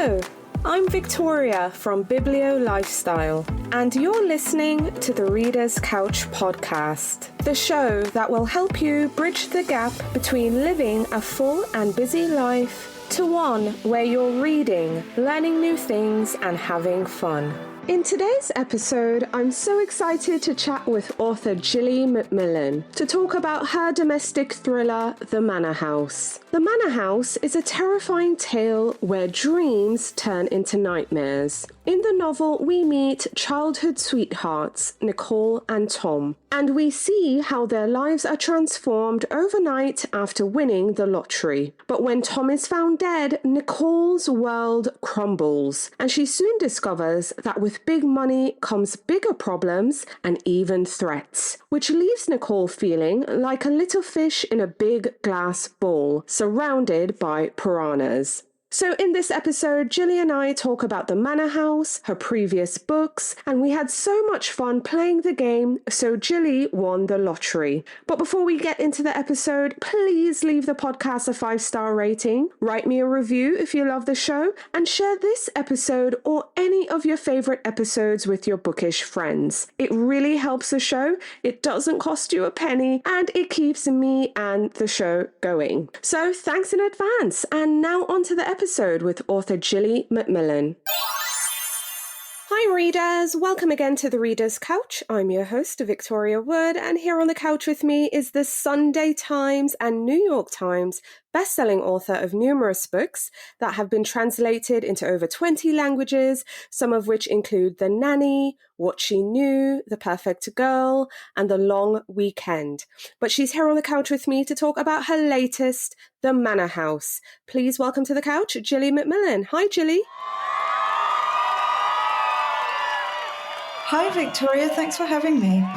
Hello, I'm Victoria from Biblio Lifestyle, and you're listening to the Reader's Couch podcast, the show that will help you bridge the gap between living a full and busy life to one where you're reading, learning new things, and having fun. In today's episode, I'm so excited to chat with author Gilly Macmillan to talk about her domestic thriller, The Manor House. The Manor House is a terrifying tale where dreams turn into nightmares. In the novel, we meet childhood sweethearts, Nicole and Tom, and we see how their lives are transformed overnight after winning the lottery. But when Tom is found dead, Nicole's world crumbles, and she soon discovers that with big money comes bigger problems and even threats, which leaves Nicole feeling like a little fish in a big glass bowl, surrounded by piranhas. So in this episode, Gilly and I talk about the Manor House, her previous books, and we had so much fun playing the game, so Gilly won the lottery. But before we get into the episode, please leave the podcast a 5-star rating, write me a review if you love the show, and share this episode or any of your favorite episodes with your bookish friends. It really helps the show, it doesn't cost you a penny, and it keeps me and the show going. So thanks in advance, and now on to the episode with author Gilly Macmillan. Hi readers, welcome again to the Reader's Couch. I'm your host, Victoria Wood, and here on the couch with me is the Sunday Times and New York Times best-selling author of numerous books that have been translated into over 20 languages, some of which include The Nanny, What She Knew, The Perfect Girl, and The Long Weekend. But she's here on the couch with me to talk about her latest, The Manor House. Please welcome to the couch, Gilly Macmillan. Hi, Gilly. Hi, Victoria. Thanks for having me.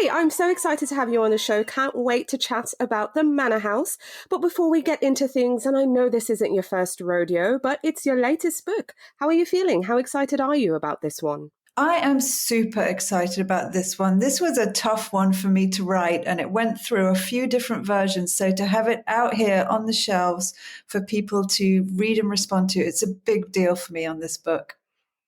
Yay, I'm so excited to have you on the show. Can't wait to chat about the Manor House. But before we get into things, and I know this isn't your first rodeo, but it's your latest book. How are you feeling? How excited are you about this one? I am super excited about this one. This was a tough one for me to write, and it went through a few different versions. So to have it out here on the shelves for people to read and respond to, it's a big deal for me on this book.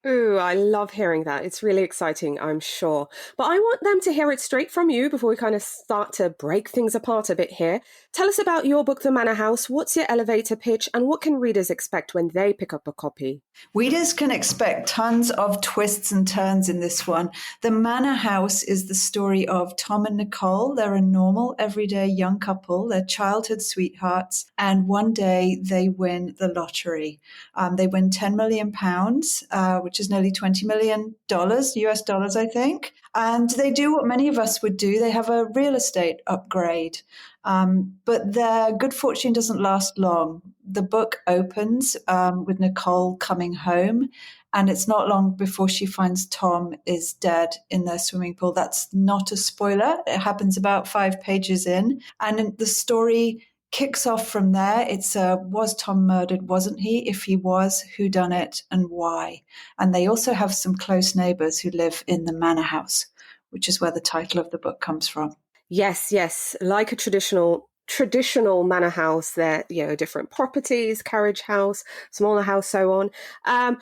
Ooh, I love hearing that. It's really exciting, I'm sure. But I want them to hear it straight from you before we kind of start to break things apart a bit here. Tell us about your book, The Manor House. What's your elevator pitch and what can readers expect when they pick up a copy? Readers can expect tons of twists and turns in this one. The Manor House is the story of Tom and Nicole. They're a normal, everyday young couple. They're childhood sweethearts. And one day they win the lottery. They win £10 million, which is nearly $20 million, US dollars, I think. And they do what many of us would do. They have a real estate upgrade. But their good fortune doesn't last long. The book opens with Nicole coming home, and it's not long before she finds Tom is dead in their swimming pool. That's not a spoiler. It happens about 5 pages in. And the story kicks off from there. It's was Tom murdered, wasn't he? If he was, who done it and why? And they also have some close neighbors who live in the Manor House, which is where the title of the book comes from. Yes, like a traditional manor house. There, different properties, carriage house, smaller house, so on.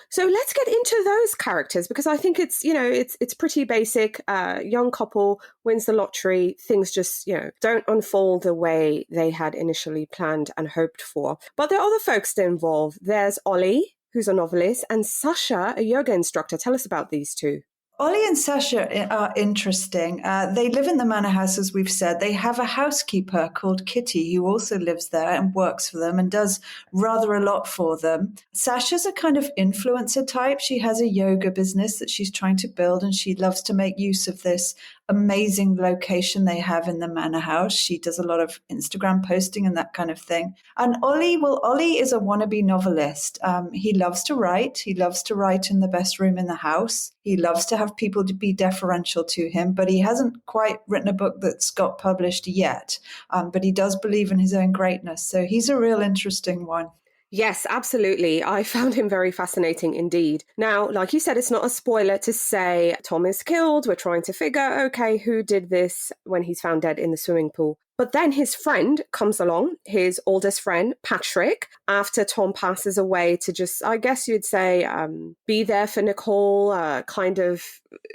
So let's get into those characters because I think it's pretty basic. Young couple wins the lottery. Things just don't unfold the way they had initially planned and hoped for. But there are other folks involved. There's Ollie, who's a novelist, and Sasha, a yoga instructor. Tell us about these two. Ollie and Sasha are interesting. They live in the Manor House, as we've said. They have a housekeeper called Kitty who also lives there and works for them and does rather a lot for them. Sasha's a kind of influencer type. She has a yoga business that she's trying to build, and she loves to make use of this amazing location they have in the Manor House. She does a lot of Instagram posting and that kind of thing. And Ollie is a wannabe novelist. He loves to write. He loves to write in the best room in the house. He loves to have people to be deferential to him, but he hasn't quite written a book that's got published yet. But he does believe in his own greatness. So he's a real interesting one. Yes, absolutely. I found him very fascinating indeed. Now, like you said, it's not a spoiler to say Tom is killed. We're trying to figure, okay, who did this when he's found dead in the swimming pool. But then his friend comes along, his oldest friend, Patrick, after Tom passes away to just, I guess you'd say, be there for Nicole, kind of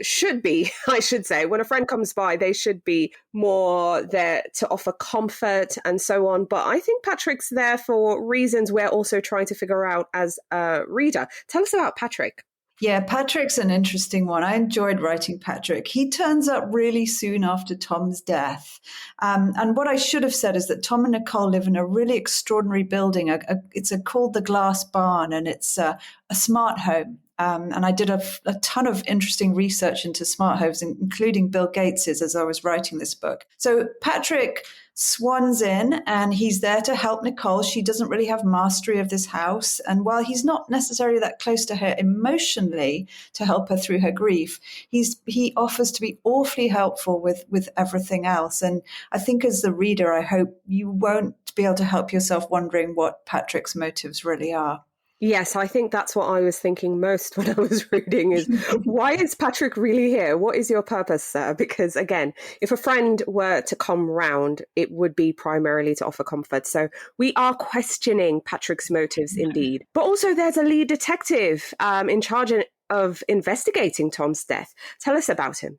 should be, I should say. When a friend comes by, they should be more there to offer comfort and so on. But I think Patrick's there for reasons we're also trying to figure out as a reader. Tell us about Patrick. Yeah, Patrick's an interesting one. I enjoyed writing Patrick. He turns up really soon after Tom's death. And what I should have said is that Tom and Nicole live in a really extraordinary building. It's called the Glass Barn, and it's a smart home. And I did a ton of interesting research into smart homes, including Bill Gates's, as I was writing this book. So Patrick swans in and he's there to help Nicole. She doesn't really have mastery of this house. And while he's not necessarily that close to her emotionally to help her through her grief, he offers to be awfully helpful with everything else. And I think as the reader, I hope you won't be able to help yourself wondering what Patrick's motives really are. Yes, I think that's what I was thinking most when I was reading is, why is Patrick really here? What is your purpose, sir? Because again, if a friend were to come round, it would be primarily to offer comfort. So we are questioning Patrick's motives indeed. But also there's a lead detective in charge of investigating Tom's death. Tell us about him.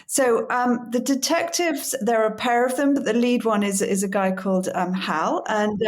So the detectives, there are a pair of them, but the lead one is a guy called Hal, and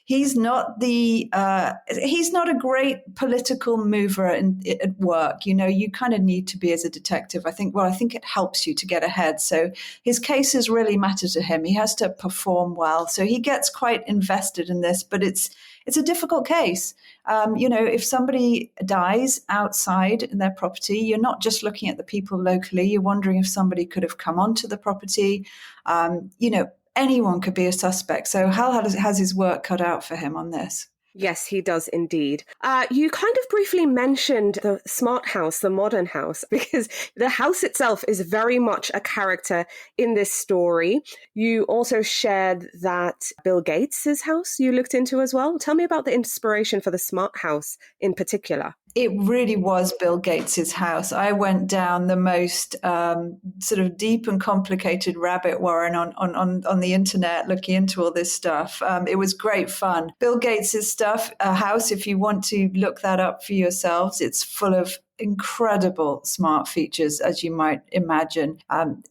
he's not a great political mover at work. You know, you kind of need to be as a detective. I think it helps you to get ahead. So his cases really matter to him. He has to perform well, so he gets quite invested in this. But it's a difficult case. If somebody dies outside in their property, you're not just looking at the people locally. You're wondering if somebody could have come onto the property. Anyone could be a suspect. So Hal has his work cut out for him on this. Yes, he does indeed. You kind of briefly mentioned the smart house, the modern house, because the house itself is very much a character in this story. You also shared that Bill Gates's house you looked into as well. Tell me about the inspiration for the smart house in particular. It really was Bill Gates's house. I went down the most sort of deep and complicated rabbit warren on the internet looking into all this stuff. It was great fun. Bill Gates's house, if you want to look that up for yourselves, it's full of incredible smart features, as you might imagine.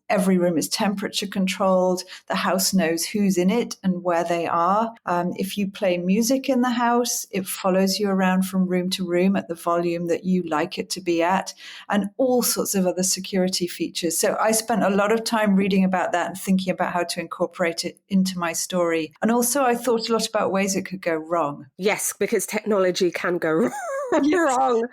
Every room is temperature controlled. The house knows who's in it and where they are. If you play music in the house, it follows you around from room to room at the volume that you like it to be at, and all sorts of other security features. So I spent a lot of time reading about that and thinking about how to incorporate it into my story. And also I thought a lot about ways it could go wrong. Yes, because technology can go wrong.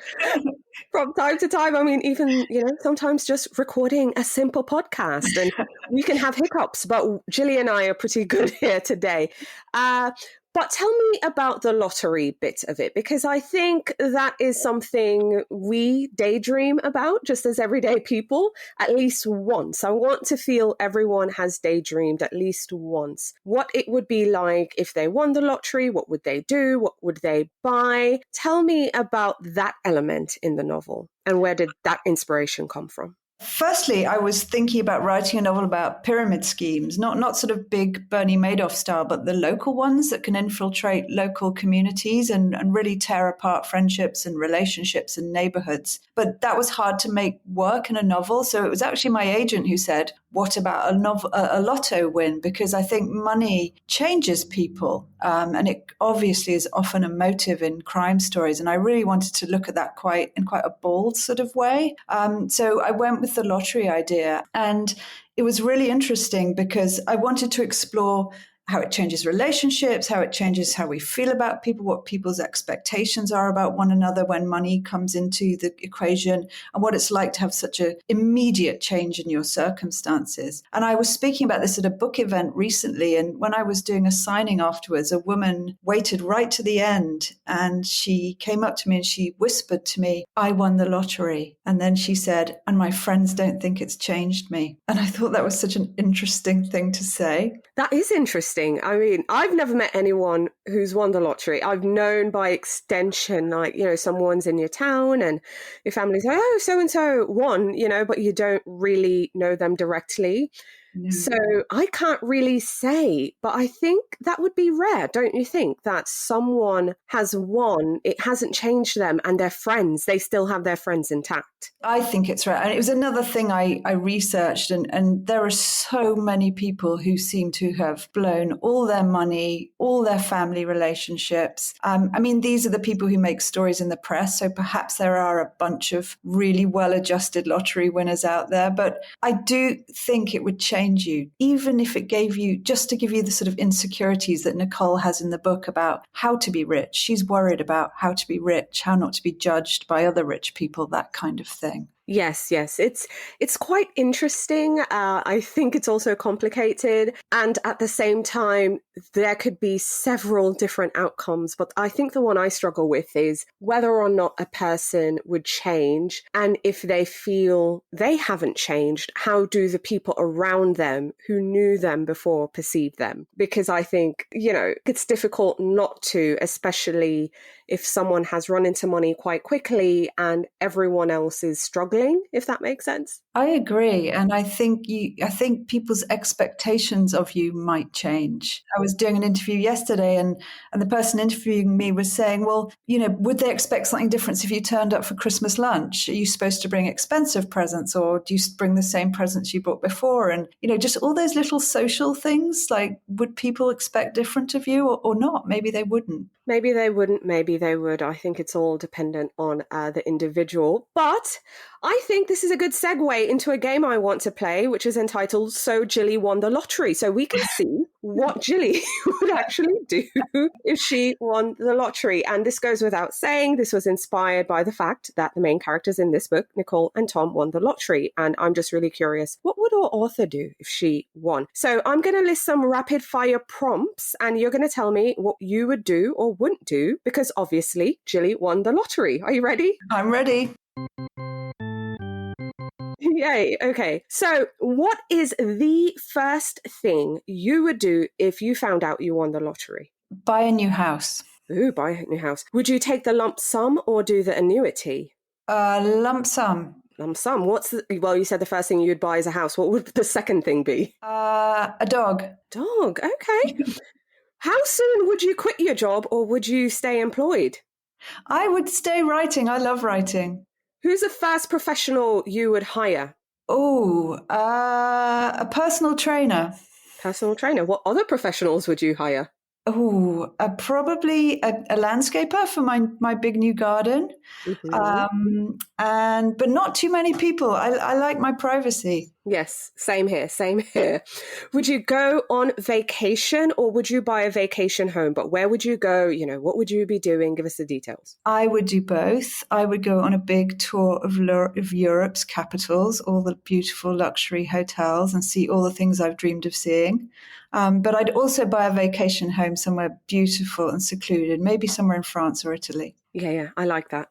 From time to time. I mean, even, sometimes just recording a simple podcast and we can have hiccups, but Gilly and I are pretty good here today. But tell me about the lottery bit of it, because I think that is something we daydream about just as everyday people at least once. I want to feel everyone has daydreamed at least once. What it would be like if they won the lottery, what would they do? What would they buy? Tell me about that element in the novel and where did that inspiration come from? Firstly, I was thinking about writing a novel about pyramid schemes, not sort of big Bernie Madoff style, but the local ones that can infiltrate local communities and really tear apart friendships and relationships and neighborhoods. But that was hard to make work in a novel. So it was actually my agent who said, what about a lotto win? Because I think money changes people. And it obviously is often a motive in crime stories. And I really wanted to look at that in quite a bold sort of way. So I went with the lottery idea. And it was really interesting because I wanted to explore how it changes relationships, how it changes how we feel about people, what people's expectations are about one another when money comes into the equation, and what it's like to have such an immediate change in your circumstances. And I was speaking about this at a book event recently, and when I was doing a signing afterwards, a woman waited right to the end, and she came up to me and she whispered to me, I won the lottery. And then she said, and my friends don't think it's changed me. And I thought that was such an interesting thing to say. That is interesting. I mean, I've never met anyone who's won the lottery. I've known by extension, like, someone's in your town and your family's like, oh, so-and-so won, but you don't really know them directly. So I can't really say, but I think that would be rare, don't you think? That someone has won, it hasn't changed them, and their friends, they still have their friends intact. I think it's rare. And it was another thing I researched, and there are so many people who seem to have blown all their money, all their family relationships. I mean, these are the people who make stories in the press, so perhaps there are a bunch of really well-adjusted lottery winners out there, but I do think it would change you, even if it gave you, just to give you the sort of insecurities that Nicole has in the book about how to be rich. She's worried about how to be rich, how not to be judged by other rich people, that kind of thing. Yes, it's quite interesting. I think it's also complicated, and at the same time, there could be several different outcomes. But I think the one I struggle with is whether or not a person would change, and if they feel they haven't changed, how do the people around them who knew them before perceive them? Because I think, it's difficult not to, especially if someone has run into money quite quickly and everyone else is struggling, if that makes sense. I agree. And I think people's expectations of you might change. I was doing an interview yesterday and the person interviewing me was saying, well, would they expect something different if you turned up for Christmas lunch? Are you supposed to bring expensive presents, or do you bring the same presents you bought before? And, just all those little social things, like, would people expect different of you or not? Maybe they wouldn't. Maybe they wouldn't, maybe they would. I think it's all dependent on the individual. But I think this is a good segue into a game I want to play, which is entitled So Gilly Won the Lottery. So we can see what Gilly would actually do if she won the lottery. And this goes without saying, this was inspired by the fact that the main characters in this book, Nicole and Tom, won the lottery. And I'm just really curious, what would our author do if she won? So I'm going to list some rapid fire prompts, and you're going to tell me what you would do or wouldn't do, because obviously Gilly won the lottery. Are you ready? I'm ready. Yay. Okay. So what is the first thing you would do if you found out you won the lottery? Buy a new house. Ooh, buy a new house. Would you take the lump sum or do the annuity? Lump sum. Lump sum. Well, you said the first thing you'd buy is a house. What would the second thing be? A dog. Dog. Okay. How soon would you quit your job, or would you stay employed? I would stay writing. I love writing. Who's the first professional you would hire? Oh, a personal trainer. Personal trainer. What other professionals would you hire? Oh, probably a landscaper for my big new garden. Mm-hmm. But not too many people. I like my privacy. Yes, same here, same here. Would you go on vacation, or would you buy a vacation home? But where would you go? What would you be doing? Give us the details. I would do both. I would go on a big tour of Europe's capitals, all the beautiful luxury hotels, and see all the things I've dreamed of seeing. But I'd also buy a vacation home somewhere beautiful and secluded, maybe somewhere in France or Italy. Yeah, I like that.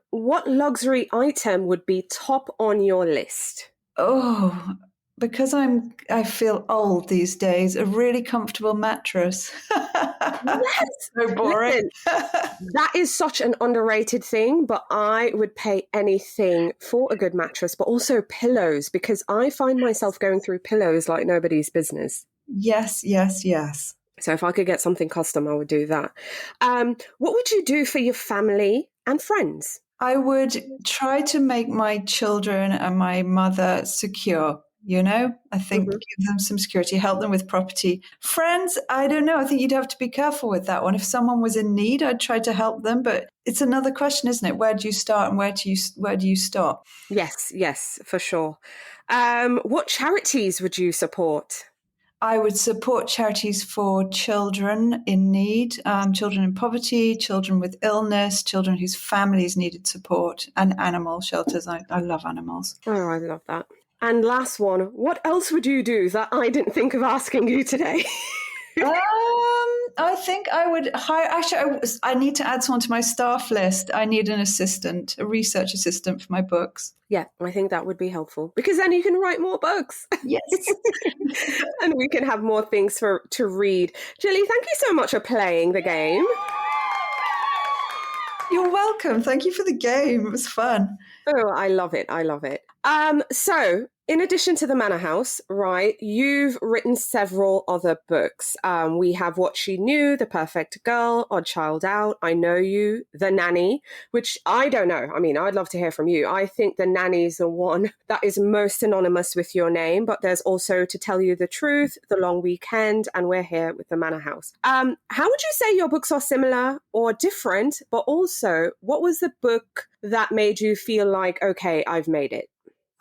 What luxury item would be top on your list? Oh, because I feel old these days, a really comfortable mattress. Yes. So boring. Listen, that is such an underrated thing, but I would pay anything for a good mattress, but also pillows, because I find myself going through pillows like nobody's business. Yes. So if I could get something custom, I would do that. What would you do for your family and friends? I would try to make my children and my mother secure. I think give them some security, help them with property. Friends, I don't know. I think you'd have to be careful with that one. If someone was in need, I'd try to help them. But it's another question, isn't it? Where do you start and where do you stop? Yes, for sure. What charities would you support? I would support charities for children in need, children in poverty, children with illness, children whose families needed support, and animal shelters. I love animals. Oh, I love that. And last one, what else would you do that I didn't think of asking you today? I think I would hire. Actually, I need to add someone to my staff list. I need an assistant, a research assistant for my books. Yeah, I think that would be helpful, because then you can write more books. Yes. And we can have more things to read. Gilly, thank you so much for playing the game. You're welcome. Thank you for the game. It was fun. Oh, I love it. So in addition to the Manor House, right, you've written several other books. We have What She Knew, The Perfect Girl, Odd Child Out, I Know You, The Nanny, which I don't know. I mean, I'd love to hear from you. I think The Nanny is the one that is most synonymous with your name, but there's also To Tell You the Truth, The Long Weekend, and We're Here with the Manor House. How would you say your books are similar or different? But also, what was the book that made you feel like, okay, I've made it?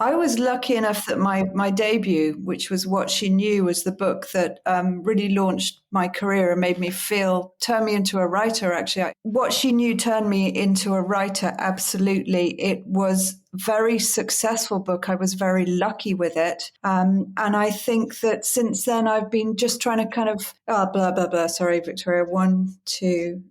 I was lucky enough that my debut, which was What She Knew, was the book that really launched my career and made me turn me into a writer, actually. What She Knew turned me into a writer, absolutely. It was a very successful book. I was very lucky with it. And I think that since then, I've been just trying to kind of, blah, blah, blah. Sorry, Victoria. 1, 2,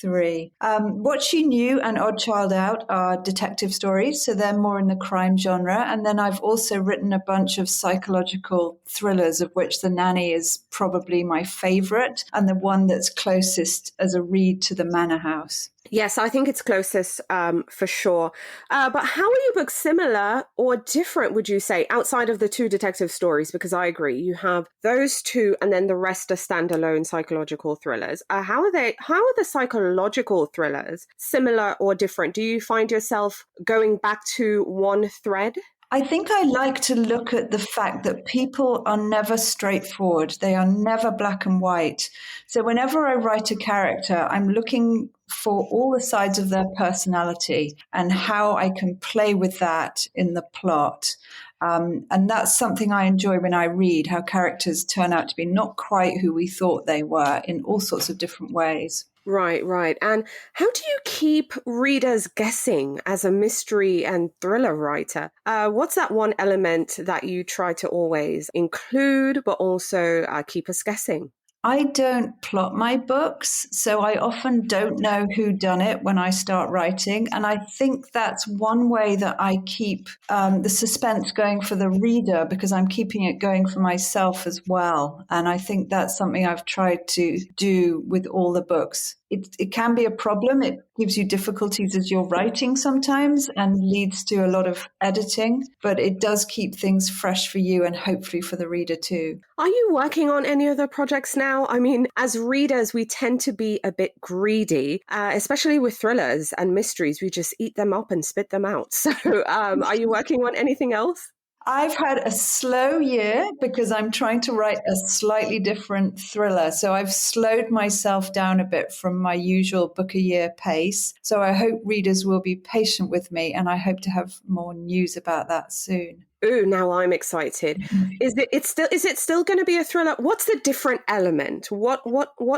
3. What She Knew and Odd Child Out are detective stories, so they're more in the crime genre. And then I've also written a bunch of psychological thrillers, of which The Nanny is probably my favorite and the one that's closest as a read to the Manor House. Yes, I think it's closest for sure. But how are your books similar or different, would you say, outside of the two detective stories? Because I agree, you have those two and then the rest are standalone psychological thrillers. How are the psychological thrillers similar or different? Do you find yourself going back to one thread? I think I like to look at the fact that people are never straightforward. They are never black and white. So whenever I write a character, I'm looking for all the sides of their personality and how I can play with that in the plot. And that's something I enjoy when I read, how characters turn out to be not quite who we thought they were in all sorts of different ways. Right, right. And how do you keep readers guessing as a mystery and thriller writer? What's that one element that you try to always include, but also keep us guessing? I don't plot my books, so I often don't know who done it when I start writing. And I think that's one way that I keep the suspense going for the reader, because I'm keeping it going for myself as well. And I think that's something I've tried to do with all the books. It can be a problem. It gives you difficulties as you're writing sometimes and leads to a lot of editing, but it does keep things fresh for you and hopefully for the reader too. Are you working on any other projects now? I mean, as readers, we tend to be a bit greedy, especially with thrillers and mysteries. We just eat them up and spit them out. So are you working on anything else? I've had a slow year because I'm trying to write a slightly different thriller. So I've slowed myself down a bit from my usual book a year pace. So I hope readers will be patient with me, and I hope to have more news about that soon. Ooh, now I'm excited. Is it still going to be a thriller? What's the different element? What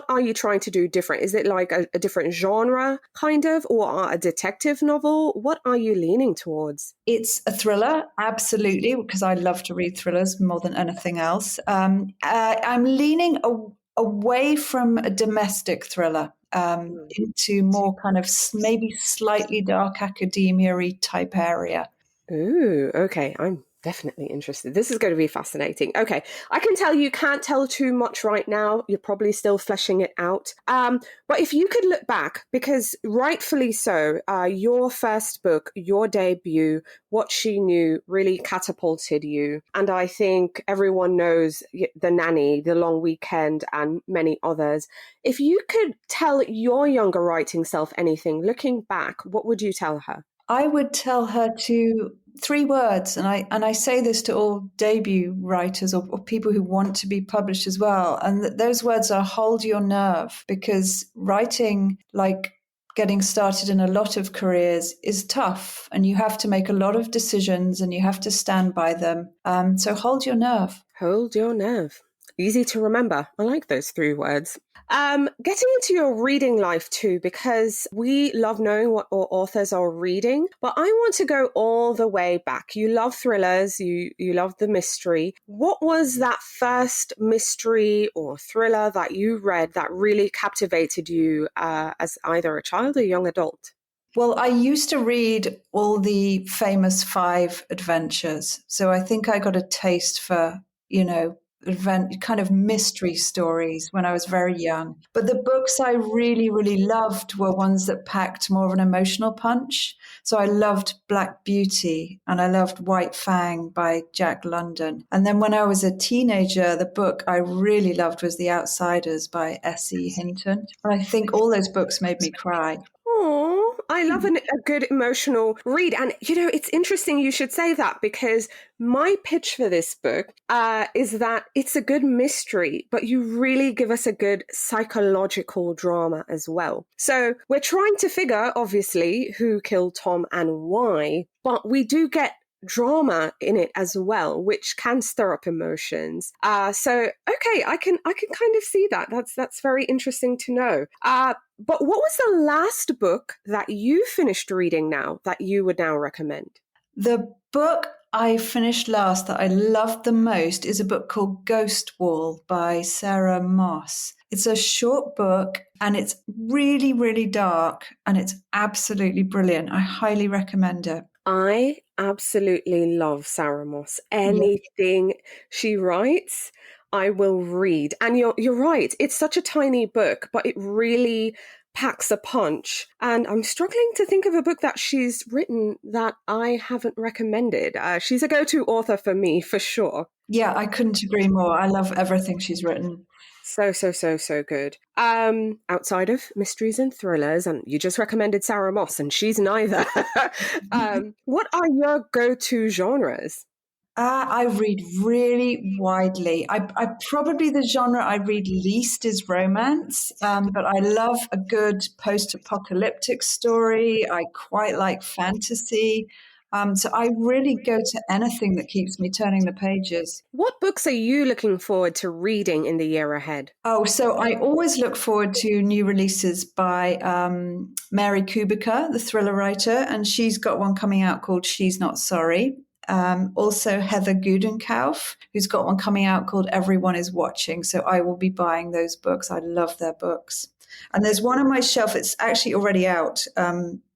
are you trying to do different? Is it like a different genre kind of, or a detective novel? What are you leaning towards? It's a thriller, absolutely, because I love to read thrillers more than anything else. I'm leaning away from a domestic thriller into more kind of maybe slightly dark academia-y type area. Ooh, okay. I'm definitely interested. This is going to be fascinating. Okay, I can tell you can't tell too much right now. You're probably still fleshing it out. But if you could look back, because rightfully so, your first book, your debut, What She Knew, really catapulted you. And I think everyone knows The Nanny, The Long Weekend, and many others. If you could tell your younger writing self anything, looking back, what would you tell her? I would tell her to 3 words, and I say this to all debut writers or people who want to be published as well. And those words are hold your nerve, because writing, like getting started in a lot of careers, is tough, and you have to make a lot of decisions and you have to stand by them. So hold your nerve. Hold your nerve. Easy to remember. I like those 3 words. Getting into your reading life too, because we love knowing what our authors are reading, but I want to go all the way back. You love thrillers, you love the mystery. What was that first mystery or thriller that you read that really captivated you as either a child or young adult? Well, I used to read all the famous 5 adventures. So I think I got a taste for, kind of mystery stories when I was very young. But the books I really, really loved were ones that packed more of an emotional punch. So I loved Black Beauty and I loved White Fang by Jack London. And then when I was a teenager, the book I really loved was The Outsiders by S.E. Hinton. And I think all those books made me cry. Oh, I love a good emotional read. And, it's interesting you should say that, because my pitch for this book is that it's a good mystery, but you really give us a good psychological drama as well. So we're trying to figure, obviously, who killed Tom and why, but we do get drama in it as well, which can stir up emotions. So okay, I can kind of see that. That's very interesting to know. But what was the last book that you finished reading now that you would now recommend? The book I finished last that I loved the most is a book called Ghost Wall by Sarah Moss. It's a short book and it's really, really dark and it's absolutely brilliant. I highly recommend it. I absolutely love Sarah Moss. Anything she writes, I will read. And you're right. It's such a tiny book, but it really packs a punch. And I'm struggling to think of a book that she's written that I haven't recommended. She's a go-to author for me, for sure. Yeah, I couldn't agree more. I love everything she's written. So good. Outside of mysteries and thrillers, and you just recommended Sarah Moss, and she's neither. What are your go-to genres? I read really widely. I probably the genre I read least is romance, but I love a good post-apocalyptic story. I quite like fantasy. So I really go to anything that keeps me turning the pages. What books are you looking forward to reading in the year ahead? Oh, so I always look forward to new releases by Mary Kubica, the thriller writer, and she's got one coming out called She's Not Sorry. Also Heather Gudenkauf, who's got one coming out called Everyone is Watching. So I will be buying those books. I love their books. And there's one on my shelf. It's actually already out.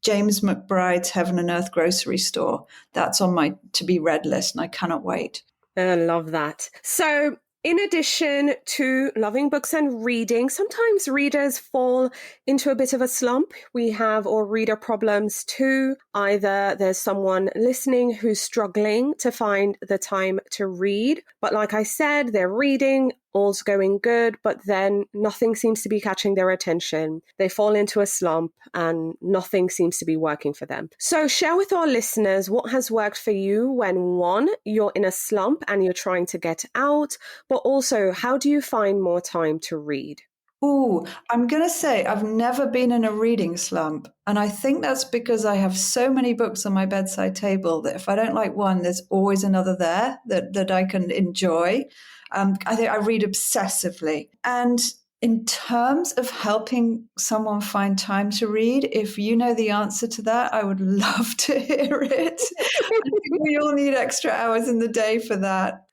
James McBride's Heaven and Earth Grocery Store. That's on my to-be read list, and I cannot wait. I love that. So in addition to loving books and reading, sometimes readers fall into a bit of a slump. We have or reader problems too. Either there's someone listening who's struggling to find the time to read, but like I said, they're reading, all's going good, but then nothing seems to be catching their attention. They fall into a slump and nothing seems to be working for them. So share with our listeners what has worked for you when, one, you're in a slump and you're trying to get out, but also how do you find more time to read? Ooh, I'm going to say I've never been in a reading slump. And I think that's because I have so many books on my bedside table that if I don't like one, there's always another there that I can enjoy. I think I read obsessively. And in terms of helping someone find time to read, if you know the answer to that, I would love to hear it. I think we all need extra hours in the day for that.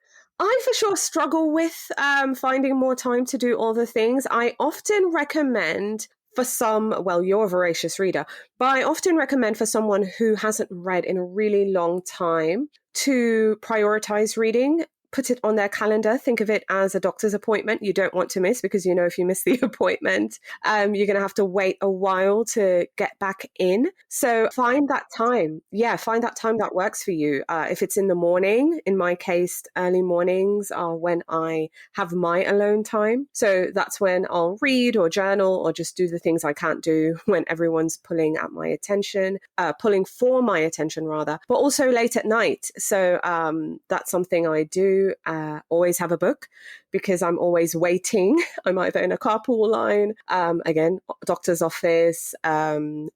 I for sure struggle with finding more time to do all the things. I often recommend for you're a voracious reader, but I often recommend for someone who hasn't read in a really long time to prioritize reading. Put it on their calendar. Think of it as a doctor's appointment you don't want to miss, because if you miss the appointment, you're going to have to wait a while to get back in. So find that time. Yeah, find that time that works for you. If it's in the morning, in my case, early mornings are when I have my alone time. So that's when I'll read or journal or just do the things I can't do when everyone's pulling for my attention rather, but also late at night. So that's something I do. Always have a book because I'm always waiting. I'm either in a carpool line, again, doctor's office,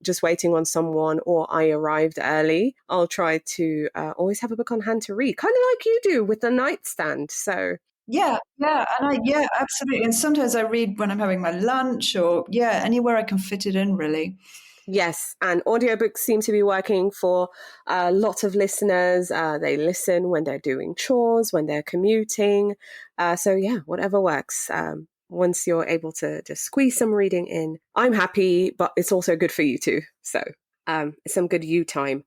just waiting on someone, or I arrived early. I'll try to always have a book on hand to read, kind of like you do with the nightstand. So Yeah, absolutely. And sometimes I read when I'm having my lunch or anywhere I can fit it in, really. Yes, and audiobooks seem to be working for a lot of listeners. They listen when they're doing chores, when they're commuting. So whatever works. Once you're able to just squeeze some reading in, I'm happy, but it's also good for you too. So it's some good you time.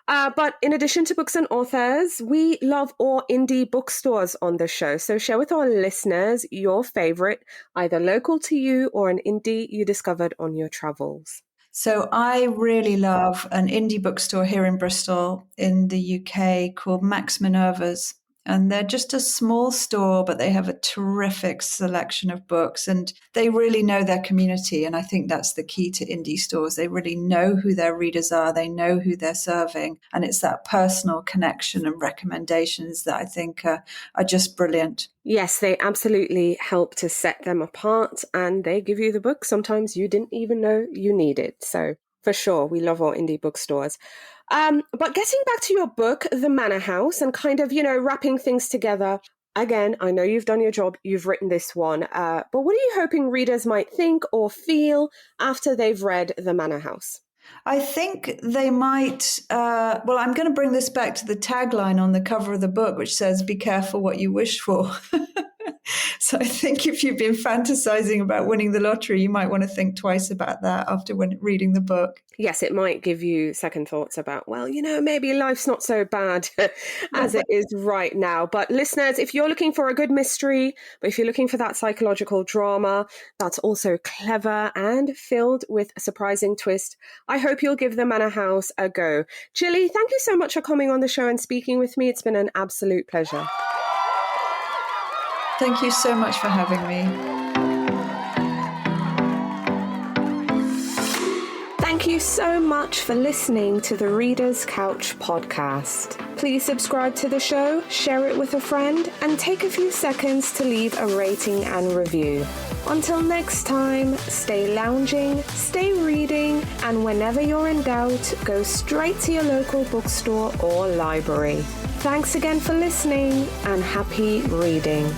But in addition to books and authors, we love all indie bookstores on the show. So share with our listeners your favorite, either local to you or an indie you discovered on your travels. So I really love an indie bookstore here in Bristol in the UK called Max Minerva's. And they're just a small store, but they have a terrific selection of books and they really know their community. And I think that's the key to indie stores. They really know who their readers are. They know who they're serving. And it's that personal connection and recommendations that I think are just brilliant. Yes, they absolutely help to set them apart and they give you the book sometimes you didn't even know you needed. So for sure, we love our indie bookstores. But getting back to your book, The Manor House, and kind of, wrapping things together. Again, I know you've done your job, you've written this one, but what are you hoping readers might think or feel after they've read The Manor House? I think they might, I'm going to bring this back to the tagline on the cover of the book, which says, "Be careful what you wish for." So I think if you've been fantasizing about winning the lottery, you might want to think twice about that after reading the book. Yes, it might give you second thoughts about, maybe life's not so bad as it is right now. But listeners, if you're looking for a good mystery, but if you're looking for that psychological drama that's also clever and filled with a surprising twist, I hope you'll give The Manor House a go. Gilly, thank you so much for coming on the show and speaking with me. It's been an absolute pleasure. Thank you so much for having me. Thank you so much for listening to the Reader's Couch podcast. Please subscribe to the show, share it with a friend, and take a few seconds to leave a rating and review. Until next time, stay lounging, stay reading, and whenever you're in doubt, go straight to your local bookstore or library. Thanks again for listening, and happy reading.